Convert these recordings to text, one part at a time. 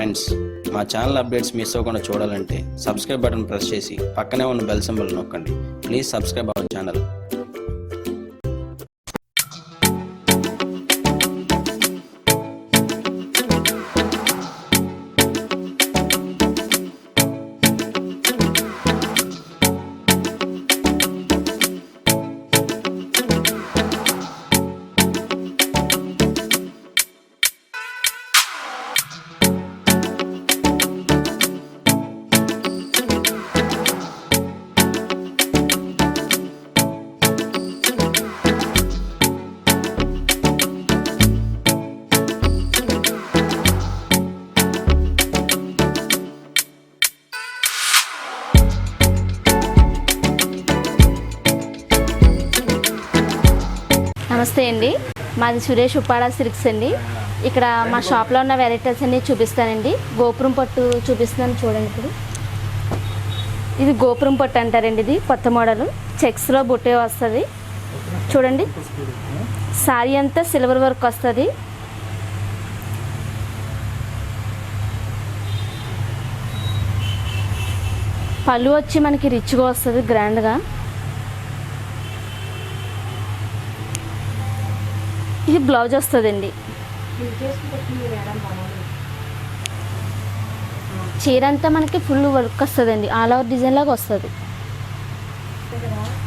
Friends, మా channel updates miss అవ్వకుండా చూడాలంటే సబ్స్క్రైబ్ బటన్ ప్రెస్ చేసి పక్కనే ఉన్న బెల్ సింబల్ నొక్కండి. Please subscribe our channel. నమస్తే అండి, మాది సురేష్ ఉప్పాడ సిల్క్స్ అండి. ఇక్కడ మా షాప్లో ఉన్న వెరైటీస్ అన్ని చూపిస్తానండి. గోపురం పట్టు చూపిస్తున్నాను చూడండి. ఇప్పుడు ఇది గోపురం పట్టు అంటారండి. ఇది కొత్త మోడల్, చెక్స్లో బుట్టే వస్తుంది చూడండి. సారీ అంతా సిల్వర్ వర్క్ వస్తుంది. పళ్ళు వచ్చి మనకి రిచ్గా వస్తుంది, గ్రాండ్గా. ఇది బ్లౌజ్ వస్తుందండి. చీర అంతా మనకి ఫుల్ వర్క్ వస్తుందండి, ఆల్ ఓవర్ డిజైన్ లాగా వస్తుంది.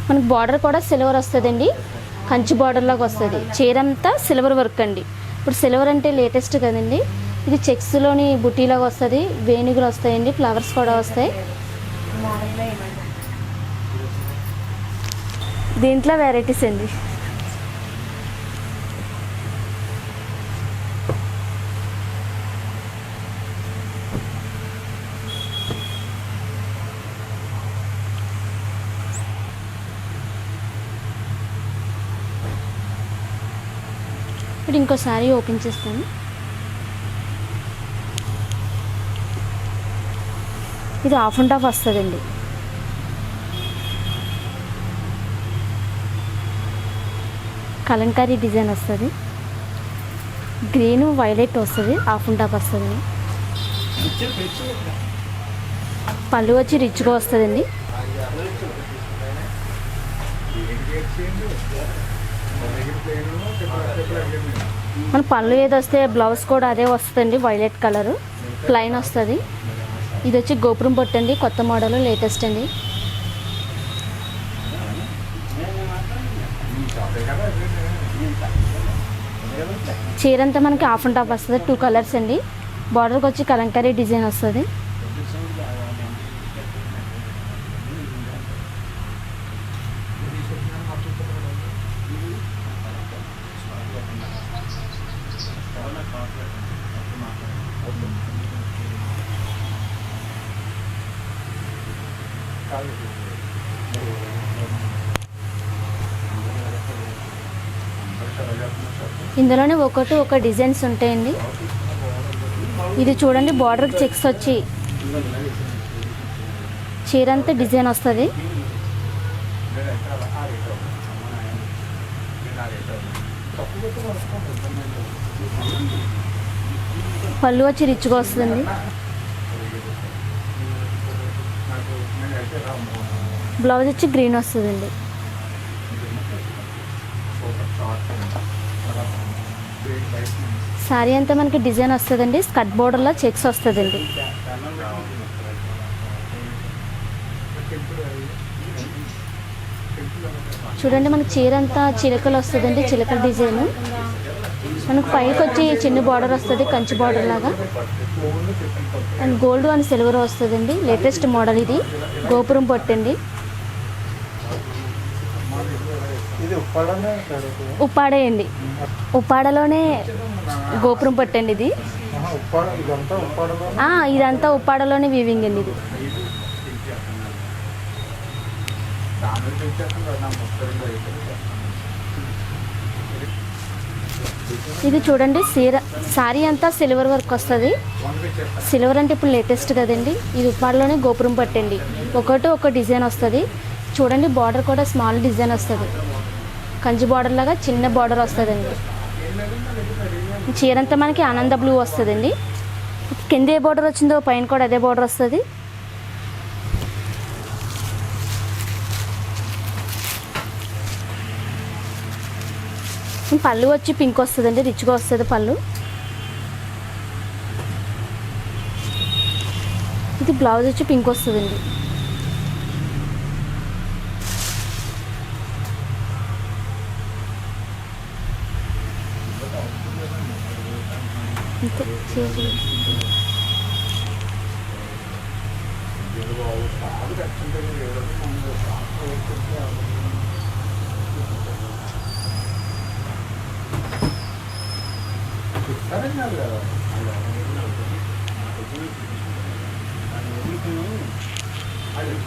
మనకి బార్డర్ కూడా సిల్వర్ వస్తుందండి, కంచి బార్డర్ లాగా వస్తుంది. చీర అంతా సిల్వర్ వర్క్ అండి. ఇప్పుడు సిల్వర్ అంటే లేటెస్ట్ కదండి. ఇది చెక్స్లోని బుటీలాగా వస్తుంది, వేణుగులు వస్తాయండి, ఫ్లవర్స్ కూడా వస్తాయి. దీంట్లో వెరైటీస్ అండి. ఇప్పుడు ఇంకోసారి ఓపెన్ చేస్తాను. ఇది హాఫ్ అండ్ హాఫ్ వస్తుందండి. కలంకారీ డిజైన్ వస్తుంది, గ్రీన్ వైలెట్ వస్తుంది, హాఫ్ అండ్ హాఫ్ వస్తుంది. పళ్ళు వచ్చి రిచ్గా వస్తుందండి. మన పళ్ళు ఏది వస్తే బ్లౌజ్ కూడా అదే వస్తుందండి, వైలెట్ కలర్ ప్లైన్ వస్తుంది. ఇది వచ్చి గోపురం పట్టు అండి, కొత్త మోడల్, లేటెస్ట్ అండి. చీర అంతా మనకి హాఫ్ అండ్ హాఫ్ వస్తుంది, 2 కలర్స్ అండి. బార్డర్కి వచ్చి కలంకారీ డిజైన్ వస్తుంది. ఇందులోనే ఒక డిజైన్స్ ఉంటాయండి. ఇది చూడండి, బార్డర్కి చెక్స్ వచ్చి చీర అంతా డిజైన్ వస్తుంది. పళ్ళు వచ్చి రిచ్గా వస్తుంది. బ్లౌజ్ వచ్చి గ్రీన్ వస్తుందండి. సారీ అంతా మనకి డిజైన్ వస్తుందండి, స్కర్ట్ బోర్డర్లో చెక్స్ వస్తుందండి. చూడండి, మనకి చీర అంతా చిలకలు వస్తుందండి, చిలకల డిజైన్. మనకు పైకి వచ్చి చిన్న బార్డర్ వస్తుంది, కంచి బార్డర్ లాగా. అండ్ గోల్డ్ అండ్ సిల్వర్ వస్తుందండి, లేటెస్ట్ మోడల్. ఇది గోపురం పట్టండి, ఉప్పాడే అండి. ఉప్పాడలోనే గోపురం పట్టండి ఇది. ఇదంతా ఉప్పాడలోనే వీవింగ్ అండి. ఇది ఇది చూడండి, సారీ అంతా సిల్వర్ వర్క్ వస్తుంది. సిల్వర్ అంటే ఇప్పుడు లేటెస్ట్ కదండి. ఇది ఉప్పాడలోనే గోపురం పట్టండి, ఒక డిజైన్ వస్తుంది. చూడండి, బార్డర్ కూడా స్మాల్ డిజైన్ వస్తుంది, కంచి బార్డర్ లాగా చిన్న బార్డర్ వస్తుందండి. చీర అంతా మనకి ఆనంద బ్లూ వస్తుందండి. కింద ఏ బోర్డర్ వచ్చిందో పైన కూడా అదే బోర్డర్ వస్తుంది. పళ్ళు వచ్చి పింక్ వస్తుందండి, రిచ్గా వస్తుంది పళ్ళు. ఇది బ్లౌజ్ వచ్చి పింక్ వస్తుందండి.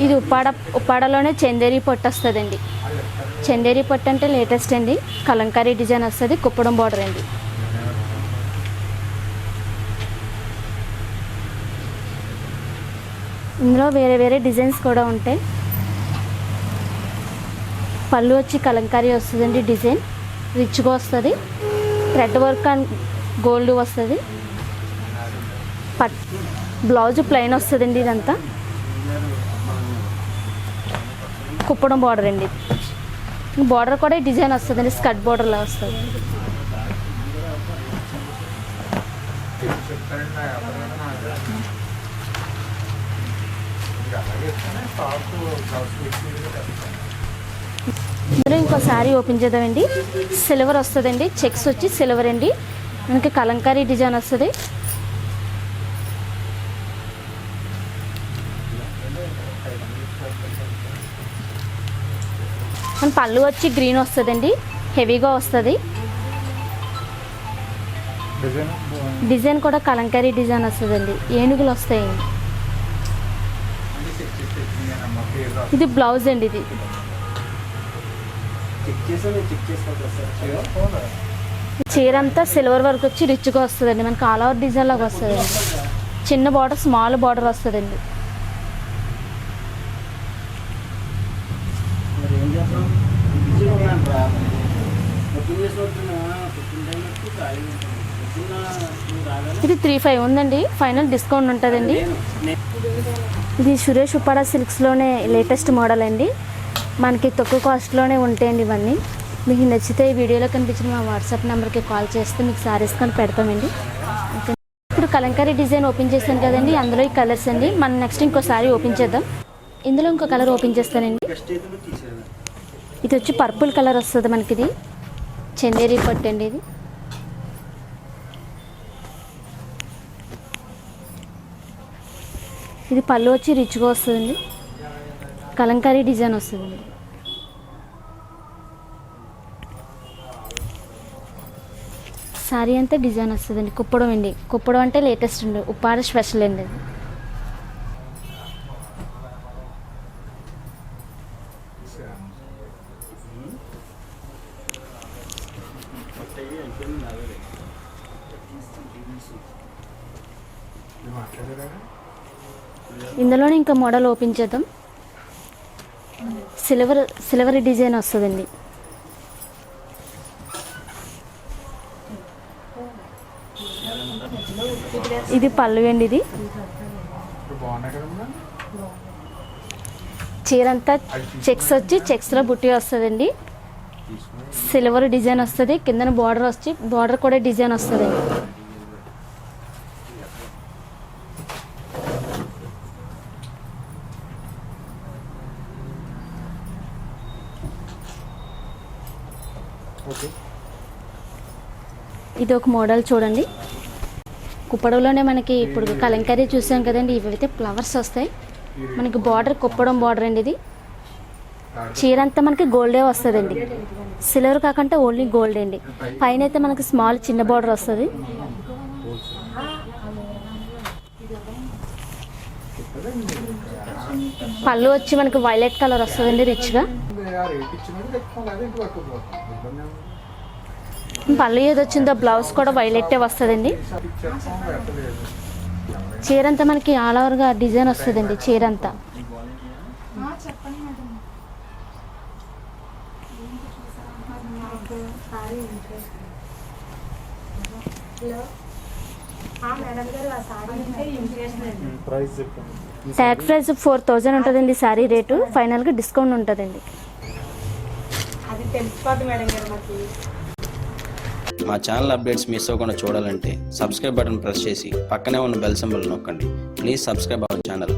ఇది ఉప్పాడలోనే చందేరి పట్టు వస్తుందండి. చందేరి పట్టు అంటే లేటెస్ట్ అండి. కలంకారీ డిజైన్ వస్తుంది, కుప్పడం బార్డర్ అండి. ఇందులో వేరే వేరే డిజైన్స్ కూడా ఉంటాయి. పళ్ళు వచ్చి కలంకారీ వస్తుందండి, డిజైన్ రిచ్గా వస్తుంది. థ్రెడ్ వర్క్ అండ్ గోల్డ్ వస్తుంది. బ్లౌజ్ ప్లెయిన్ వస్తుందండి. ఇదంతా కుప్పడం బార్డర్ అండి. బార్డర్ కూడా డిజైన్ వస్తుందండి, స్కర్ట్ బార్డర్లా వస్తుంది. ఇందులో ఇంకో శారీ ఓపెన్ చేద్దామండి. సిల్వర్ వస్తుందండి, చెక్స్ వచ్చి సిల్వర్ అండి. మనకి కలంకారీ డిజైన్ వస్తుంది. మన పళ్ళు వచ్చి గ్రీన్ వస్తుందండి, హెవీగా వస్తుంది. డిజైన్ కూడా కలంకారీ డిజైన్ వస్తుందండి, ఏనుగులు వస్తాయండి. ఇది బ్లౌజ్ అండి. ఇది చీర అంతా సిల్వర్ వర్క్ వచ్చి రిచ్గా వస్తుందండి. మనకి ఆల్ ఓవర్ డిజైన్ లాగా వస్తుందండి. చిన్న బార్డర్, స్మాల్ బార్డర్ వస్తుందండి. ఇది 35 ఉందండి, ఫైనల్ డిస్కౌంట్ ఉంటుందండి. ఇది సురేష్ ఉప్పాడ సిల్క్స్లోనే లేటెస్ట్ మోడల్ అండి. మనకి తక్కువ కాస్ట్లోనే ఉంటాయండి ఇవన్నీ. మీకు నచ్చితే ఈ వీడియోలో కనిపించిన మా వాట్సాప్ నెంబర్కి కాల్ చేస్తే మీకు శారీస్ కానీ పెడతామండి. ఇప్పుడు కలంకారీ డిజైన్ ఓపెన్ చేశాను కదండి, అందులో ఈ కలర్స్ అండి. మనం నెక్స్ట్ ఇంకో శారీ ఓపెన్ చేద్దాం. ఇందులో ఇంకో కలర్ ఓపెన్ చేస్తానండి. ఇది వచ్చి పర్పుల్ కలర్ వస్తుంది మనకి. ఇది చందేరి పట్టు అండి. ఇది పళ్ళు వచ్చి రిచ్గా వస్తుందండి, కలంకారీ డిజైన్ వస్తుందండి. శారీ అంతా డిజైన్ వస్తుందండి. కుప్పడం అండి, కుప్పడం అంటే లేటెస్ట్ అండి, ఉప్పాడ స్పెషల్ అండి. ఇందులోనే ఇంకా మోడల్ ఓపెన్ చేద్దాం. సిల్వర్ డిజైన్ వస్తుందండి. ఇది పళ్ళు అండి. ఇది చీర అంతా చెక్స్ వచ్చి చెక్స్లో బుట్టి వస్తుందండి. సిల్వర్ డిజైన్ వస్తుంది. కిందన బార్డర్ వచ్చి బార్డర్ కూడా డిజైన్ వస్తుందండి. ఇది ఒక మోడల్ చూడండి. కుప్పడంలోనే మనకి ఇప్పుడు కలంకారీ చూసాం కదండి, ఇవైతే ఫ్లవర్స్ వస్తాయి. మనకి బార్డర్ కుప్పడం బార్డర్ అండి. ఇది చీర అంతా మనకి గోల్డే వస్తుందండి, సిల్వర్ కాకుండా ఓన్లీ గోల్డ్ అండి. పైన అయితే మనకి స్మాల్ చిన్న బార్డర్ వస్తుంది. పళ్ళు వచ్చి మనకి వైలెట్ కలర్ వస్తుందండి, రిచ్గా. పళ్ళు ఏది వచ్చిందో బ్లౌజ్ కూడా వైలెట్టే వస్తుందండి. చీర అంతా మనకి ఆల్ ఓవర్గా డిజైన్ వస్తుందండి. చీర అంతా ప్రైస్ చెప్పండి. ట్యాగ్ ప్రైస్ 4000 ఉంటుందండి శారీ రేటు, ఫైనల్గా డిస్కౌంట్ ఉంటుందండి. అది తెలిసిపోద్ది మేడం గారు మాకు. మా ఛానల్ అప్డేట్స్ మిస్ అవ్వకుండా చూడాలంటే సబ్స్క్రైబ్ బటన్ ప్రెస్ చేసి పక్కనే ఉన్న బెల్ సింబల్ నొక్కండి. Please subscribe our channel.